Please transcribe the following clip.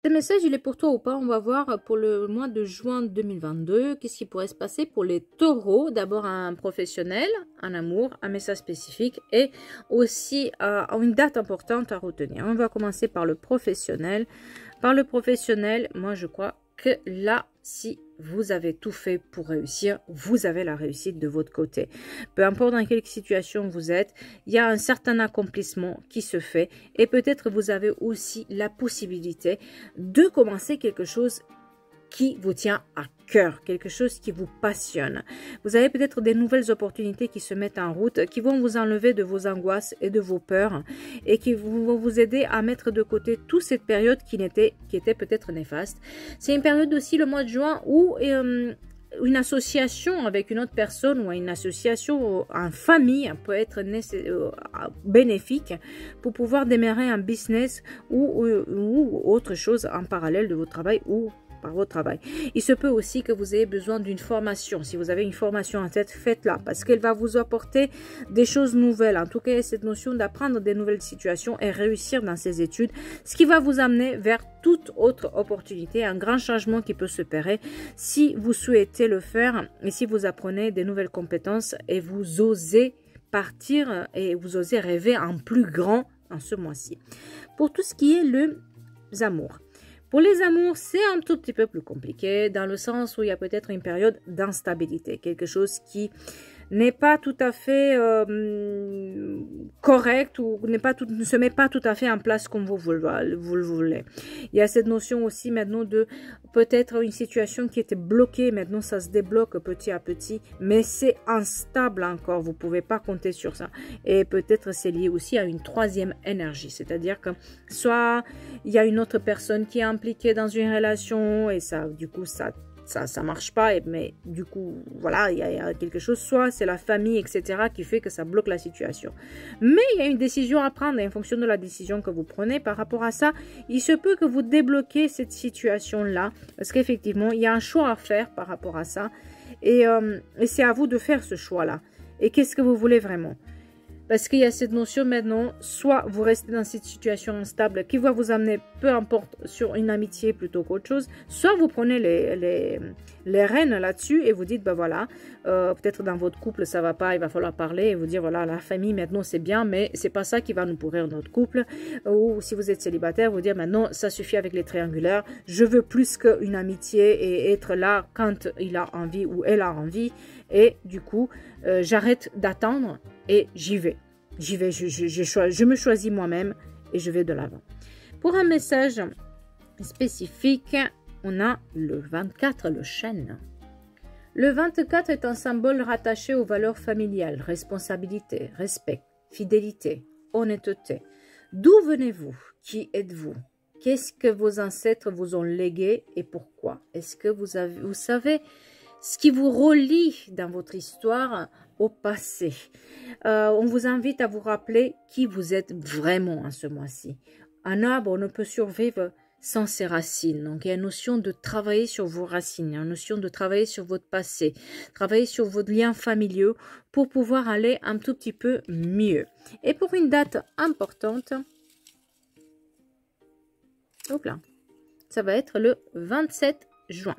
Ce message, il est pour toi ou pas? On va voir pour le mois de juin 2022. Qu'est-ce qui pourrait se passer pour les taureaux? D'abord un professionnel, un amour, un message spécifique et aussi une date importante à retenir. On va commencer par le professionnel. Par le professionnel, moi je crois que là, si vous avez tout fait pour réussir, vous avez la réussite de votre côté. Peu importe dans quelle situation vous êtes, il y a un certain accomplissement qui se fait et peut-être vous avez aussi la possibilité de commencer quelque chose qui vous tient à cœur, quelque chose qui vous passionne. Vous avez peut-être des nouvelles opportunités qui se mettent en route, qui vont vous enlever de vos angoisses et de vos peurs et qui vont vous aider à mettre de côté toute cette période qui était peut-être néfaste. C'est une période aussi, le mois de juin, où une association avec une autre personne ou une association en famille peut être bénéfique pour pouvoir démarrer un business ou autre chose en parallèle de votre travail ou par votre travail. Il se peut aussi que vous ayez besoin d'une formation. Si vous avez une formation en tête, faites-la parce qu'elle va vous apporter des choses nouvelles. En tout cas, cette notion d'apprendre des nouvelles situations et réussir dans ses études, ce qui va vous amener vers toute autre opportunité, un grand changement qui peut se opérer si vous souhaitez le faire et si vous apprenez des nouvelles compétences et vous osez partir et vous osez rêver en plus grand en ce mois-ci. Pour tout ce qui est les amours. Pour les amours, c'est un tout petit peu plus compliqué dans le sens où il y a peut-être une période d'instabilité, quelque chose qui n'est pas tout à fait correct ou ne se met pas tout à fait en place comme vous le voulez. Il y a cette notion aussi maintenant de peut-être une situation qui était bloquée, maintenant ça se débloque petit à petit, mais c'est instable encore, vous ne pouvez pas compter sur ça. Et peut-être c'est lié aussi à une troisième énergie, c'est-à-dire que soit il y a une autre personne qui est impliquée dans une relation et ça, du coup, ça marche pas, mais du coup, voilà, il y a quelque chose, soit c'est la famille, etc., qui fait que ça bloque la situation. Mais il y a une décision à prendre et en fonction de la décision que vous prenez par rapport à ça, il se peut que vous débloquez cette situation-là, parce qu'effectivement, il y a un choix à faire par rapport à ça, et c'est à vous de faire ce choix-là. Et qu'est-ce que vous voulez vraiment? Parce qu'il y a cette notion maintenant, soit vous restez dans cette situation instable qui va vous amener, peu importe, sur une amitié plutôt qu'autre chose, soit vous prenez les rênes là-dessus et vous dites, ben voilà, peut-être dans votre couple ça va pas, il va falloir parler et vous dire, voilà, la famille maintenant c'est bien, mais c'est pas ça qui va nous pourrir notre couple. Ou si vous êtes célibataire, vous dire, maintenant ça suffit avec les triangulaires, je veux plus qu'une amitié et être là quand il a envie ou elle a envie. Et du coup, j'arrête d'attendre et j'y vais. J'y vais, je me choisis moi-même et je vais de l'avant. Pour un message spécifique, on a le 24, le chêne. Le 24 est un symbole rattaché aux valeurs familiales, responsabilité, respect, fidélité, honnêteté. D'où venez-vous? Qui êtes-vous? Qu'est-ce que vos ancêtres vous ont légué et pourquoi? Est-ce que vous savez ce qui vous relie dans votre histoire au passé? On vous invite à vous rappeler qui vous êtes vraiment en ce mois-ci. Un arbre ne peut survivre sans ses racines. Donc, il y a une notion de travailler sur vos racines, il y a une notion de travailler sur votre passé, travailler sur vos liens familiaux pour pouvoir aller un tout petit peu mieux. Et pour une date importante, hop là, ça va être le 27 juin.